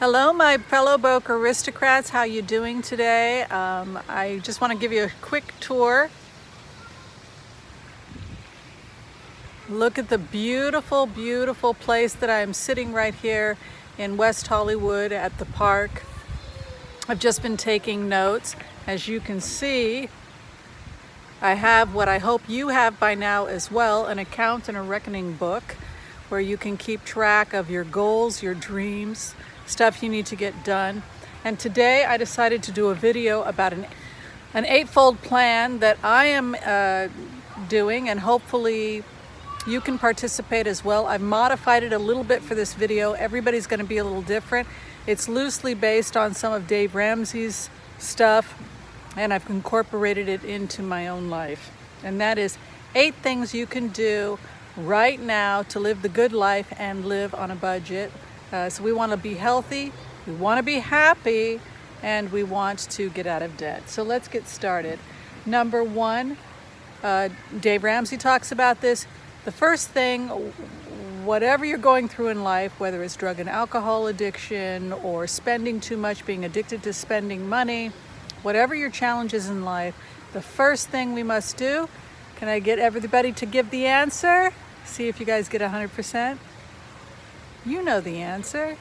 Hello, my fellow Broke Aristocrats. How you doing today? I just want to give you a quick tour. Look at the beautiful, beautiful place that I'm sitting right here in West Hollywood at the park. I've just been taking notes. As you can see, I have what I hope you have by now as well, an account and a reckoning book where you can keep track of your goals, your dreams, stuff you need to get done. And today I decided to do a video about an eightfold plan that I am doing, and hopefully you can participate as well. I've modified it a little bit for this video. Everybody's going to be a little different. It's loosely based on some of Dave Ramsey's stuff, and I've incorporated it into my own life. And that is 8 things you can do right now to live the good life and live on a budget. So we want to be healthy, we want to be happy, and we want to get out of debt. So let's get started. Number 1, Dave Ramsey talks about this. The first thing, whatever you're going through in life, whether it's drug and alcohol addiction or spending too much, being addicted to spending money, whatever your challenges in life, the first thing we must do, can I get everybody to give the answer? See if you guys get 100%. You know the answer.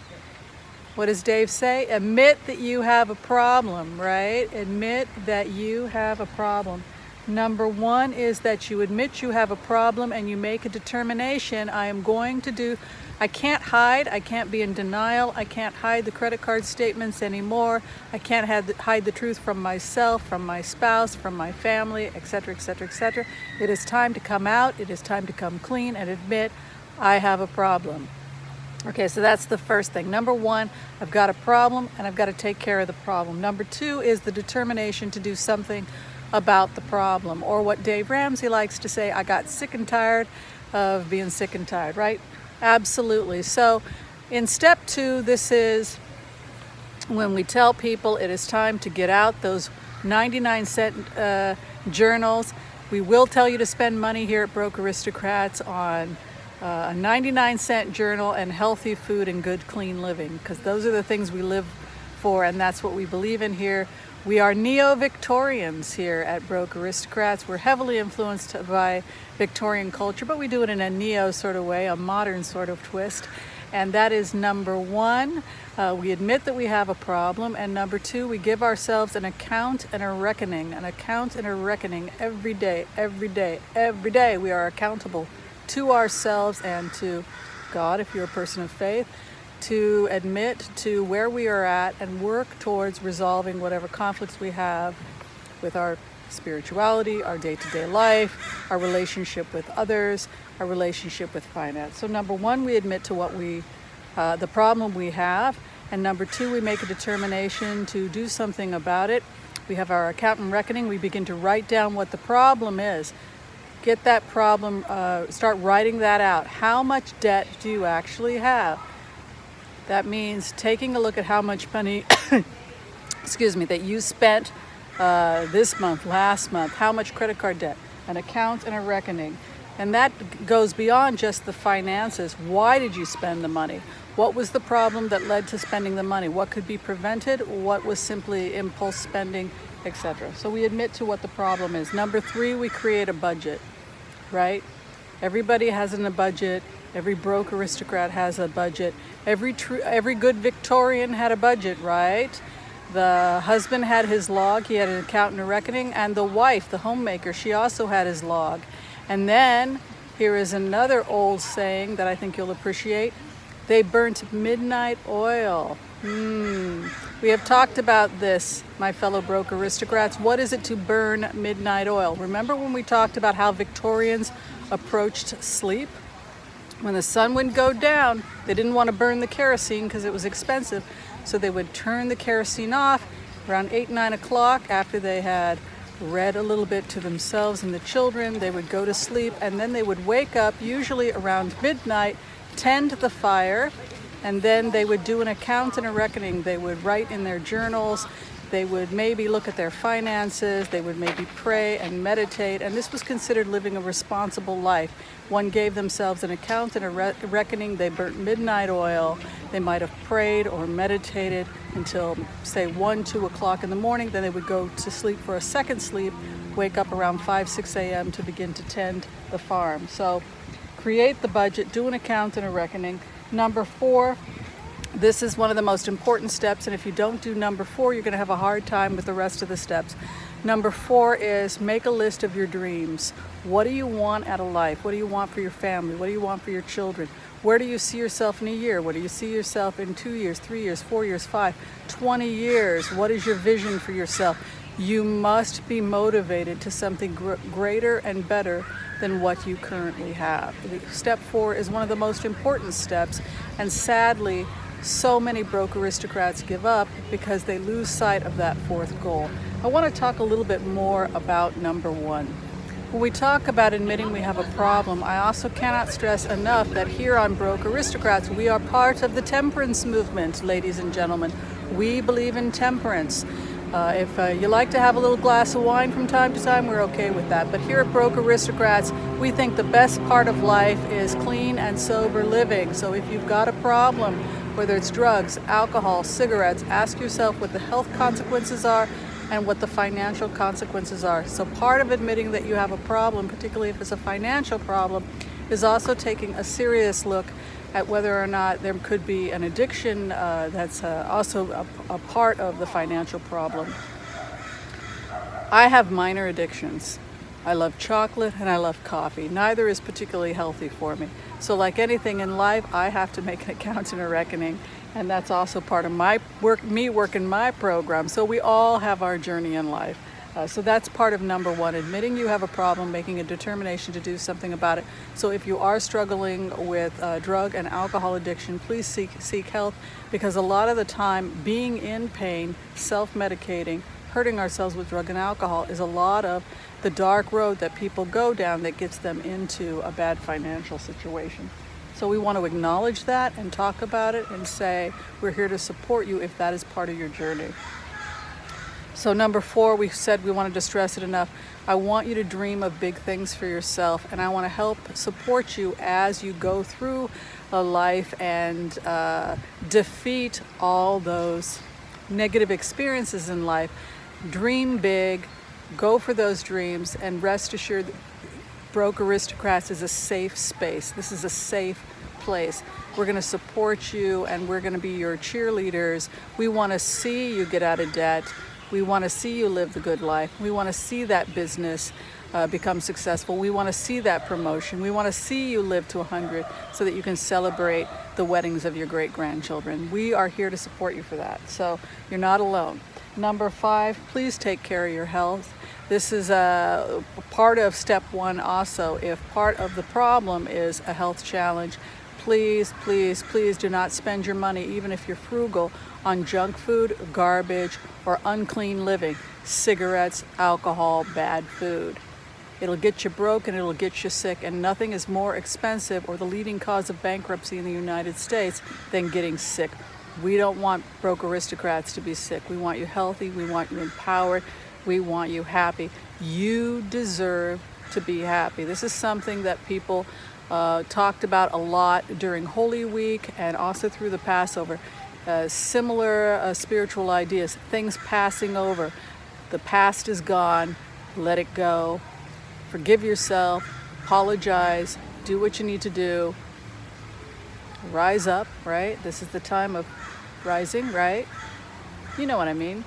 What does Dave say? Admit that you have a problem, right? Admit that you have a problem. Number 1 is that you admit you have a problem and you make a determination. I am going to do, I can't hide, I can't be in denial, I can't hide the credit card statements anymore, I can't hide the truth from myself, from my spouse, from my family, etc., etc., etc. It is time to come out, it is time to come clean and admit I have a problem. Okay, so that's the first thing. Number 1, I've got a problem and I've got to take care of the problem. Number 2 is the determination to do something about the problem, or what Dave Ramsey likes to say, I got sick and tired of being sick and tired, right? Absolutely. So in step 2, this is when we tell people it is time to get out those 99-cent journals. We will tell you to spend money here at Broke Aristocrats on a 99-cent journal and healthy food and good clean living, because those are the things we live for, and that's what we believe in here. We are neo-Victorians here at Broke Aristocrats. We're heavily influenced by Victorian culture, but we do it in a neo sort of way, a modern sort of twist. And that is number 1. We admit that we have a problem. And number 2, we give ourselves an account and a reckoning. An account and a reckoning every day, every day, every day. We are accountable to ourselves and to God, if you're a person of faith, to admit to where we are at and work towards resolving whatever conflicts we have with our spirituality, our day-to-day life, our relationship with others, our relationship with finance. So number 1, we admit to what the problem we have, and number 2, we make a determination to do something about it. We have our account and reckoning. We begin to write down what the problem is. Get that problem, start writing that out. How much debt do you actually have? That means taking a look at how much money, excuse me, that you spent this month, last month, how much credit card debt, an account and a reckoning. And that goes beyond just the finances. Why did you spend the money? What was the problem that led to spending the money? What could be prevented? What was simply impulse spending, etc. So we admit to what the problem is. Number 3, we create a budget, right? Everybody has a budget. Every broke aristocrat has a budget. Every good Victorian had a budget, right? The husband had his log, he had an account and a reckoning, and the wife, the homemaker, she also had his log. And then here is another old saying that I think you'll appreciate. They burnt midnight oil. We have talked about this, my fellow broke aristocrats. What is it to burn midnight oil? Remember when we talked about how Victorians approached sleep? When the sun would go down, they didn't want to burn the kerosene because it was expensive. So they would turn the kerosene off around 8, 9 o'clock after they had read a little bit to themselves and the children. They would go to sleep, and then they would wake up usually around midnight, tend the fire, and then they would do an account and a reckoning. They would write in their journals. They would maybe look at their finances, they would maybe pray and meditate, and this was considered living a responsible life. One gave themselves an account and a reckoning. They burnt midnight oil. They might have prayed or meditated until, say, 1, 2 o'clock in the morning. Then they would go to sleep for a second sleep, wake up around 5, 6 a.m. to begin to tend the farm. So create the budget, do an account and a reckoning. Number 4, this is one of the most important steps, and if you don't do number 4, you're going to have a hard time with the rest of the steps. Number 4 is make a list of your dreams. What do you want out of life? What do you want for your family? What do you want for your children? Where do you see yourself in a year? What do you see yourself in 2 years, 3 years, 4 years, 5, 20 years? What is your vision for yourself? You must be motivated to something greater and better than what you currently have. Step 4 is one of the most important steps, and sadly, so many broke aristocrats give up because they lose sight of that 4th goal. I want to talk a little bit more about number 1. When we talk about admitting we have a problem, I also cannot stress enough that here on Broke Aristocrats, we are part of the temperance movement, ladies and gentlemen. We believe in temperance. If you like to have a little glass of wine from time to time, we're okay with that. But here at Broke Aristocrats, we think the best part of life is clean and sober living. So if you've got a problem, whether it's drugs, alcohol, cigarettes, ask yourself what the health consequences are and what the financial consequences are. So part of admitting that you have a problem, particularly if it's a financial problem, is also taking a serious look at whether or not there could be an addiction that's also a part of the financial problem. I have minor addictions. I love chocolate and I love coffee. Neither is particularly healthy for me. So like anything in life, I have to make an account and a reckoning, and that's also part of my work, me working my program. So we all have our journey in life. So that's part of number 1, admitting you have a problem, making a determination to do something about it. So if you are struggling with drug and alcohol addiction, please seek help, because a lot of the time being in pain, self-medicating, hurting ourselves with drug and alcohol is a lot of the dark road that people go down that gets them into a bad financial situation. So we want to acknowledge that and talk about it and say we're here to support you if that is part of your journey. So number 4, we said we wanted to stress it enough. I want you to dream of big things for yourself, and I want to help support you as you go through a life and defeat all those negative experiences in life. Dream big, go for those dreams, and rest assured that Broke Aristocrats is a safe space. This is a safe place. We're going to support you, and we're going to be your cheerleaders. We want to see you get out of debt. We want to see you live the good life. We want to see that business become successful. We want to see that promotion. We want to see you live to 100 so that you can celebrate the weddings of your great-grandchildren. We are here to support you for that. So you're not alone. Number 5, please take care of your health. This is a part of step 1 also. If part of the problem is a health challenge, please, please, please do not spend your money, even if you're frugal, on junk food, garbage, or unclean living, cigarettes, alcohol, bad food. It'll get you broke and it'll get you sick, and nothing is more expensive or the leading cause of bankruptcy in the United States than getting sick. We don't want Broke Aristocrats to be sick. We want you healthy, we want you empowered, we want you happy. You deserve to be happy. This is something that people talked about a lot during Holy Week and also through the Passover. Similar spiritual ideas, things passing over. The past is gone, let it go. Forgive yourself, apologize, do what you need to do. Rise up, right? This is the time of rising, right? You know what I mean.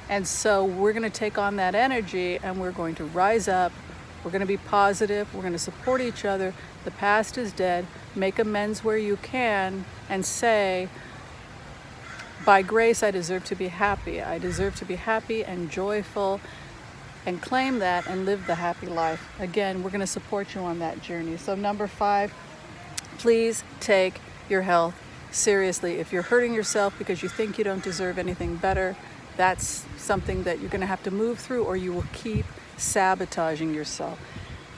And so we're going to take on that energy and we're going to rise up. We're going to be positive. We're going to support each other. The past is dead. Make amends where you can and say, by grace, I deserve to be happy. I deserve to be happy and joyful, and claim that and live the happy life. Again, we're going to support you on that journey. So number 5, please take your health seriously. If you're hurting yourself because you think you don't deserve anything better, that's something that you're going to have to move through, or you will keep sabotaging yourself.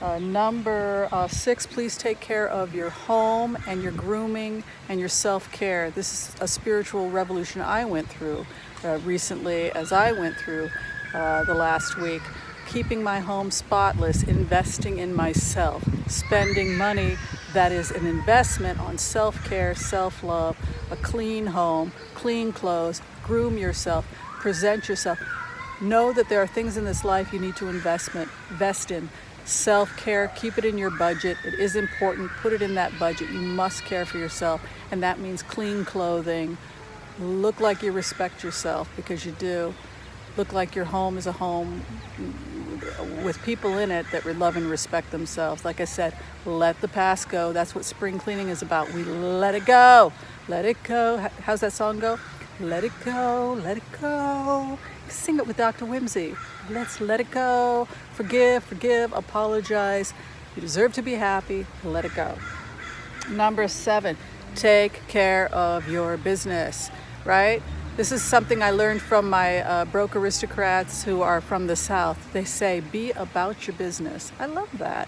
Number 6, please take care of your home and your grooming and your self-care. This is a spiritual revolution I went through recently, as I went through the last week. Keeping my home spotless, investing in myself, spending money that is an investment on self-care, self-love, a clean home, clean clothes, groom yourself, present yourself. Know that there are things in this life you need to invest in. Self-care, keep it in your budget. It is important. Put it in that budget. You must care for yourself, and that means clean clothing. Look like you respect yourself, because you do. Look like your home is a home with people in it that love and respect themselves. Like I said, let the past go. That's what spring cleaning is about. We let it go. Let it go. How's that song go? Let it go, let it go. Sing it with Dr. Whimsy. Let's let it go. Forgive, apologize. You deserve to be happy. Let it go. Number 7, take care of your business, right? This is something I learned from my broke aristocrats who are from the South. They say, be about your business. I love that.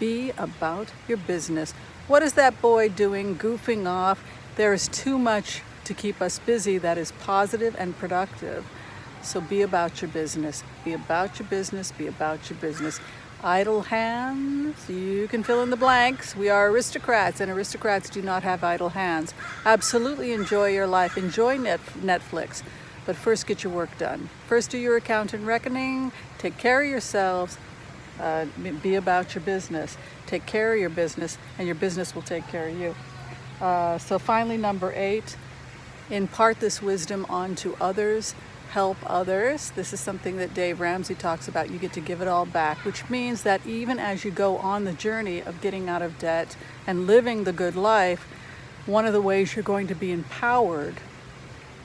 Be about your business. What is that boy doing, goofing off? There is too much to keep us busy that is positive and productive. So be about your business. Be about your business. Be about your business. Idle hands, you can fill in the blanks. We are aristocrats, and aristocrats do not have idle hands. Absolutely enjoy your life. Enjoy Netflix. But first, get your work done. First, do your account and reckoning. Take care of yourselves. Be about your business. Take care of your business, and your business will take care of you. So finally, number 8, impart this wisdom onto others. Help others. This is something that Dave Ramsey talks about. You get to give it all back, which means that even as you go on the journey of getting out of debt and living the good life, one of the ways you're going to be empowered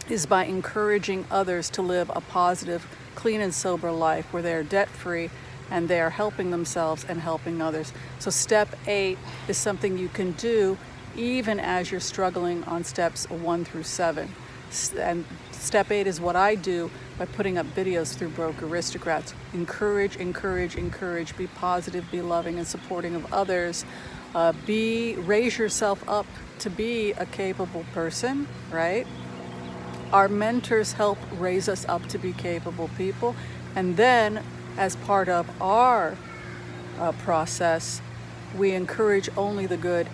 is by encouraging others to live a positive, clean and sober life where they're debt-free and they are helping themselves and helping others. So step 8 is something you can do even as you're struggling on steps 1 through 7. And step 8 is what I do by putting up videos through Broke Aristocrats. Encourage, be positive, be loving and supporting of others. Raise yourself up to be a capable person, right? Our mentors help raise us up to be capable people. And then as part of our process, we encourage only the good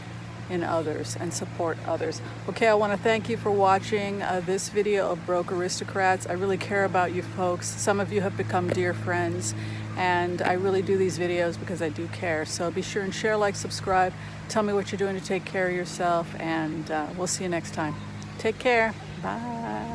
in others and support others. Okay, I want to thank you for watching this video of Broke Aristocrats. I really care about you folks. Some of you have become dear friends, and I really do these videos because I do care. So be sure and share, like, subscribe. Tell me what you're doing to take care of yourself, and we'll see you next time. Take care. Bye.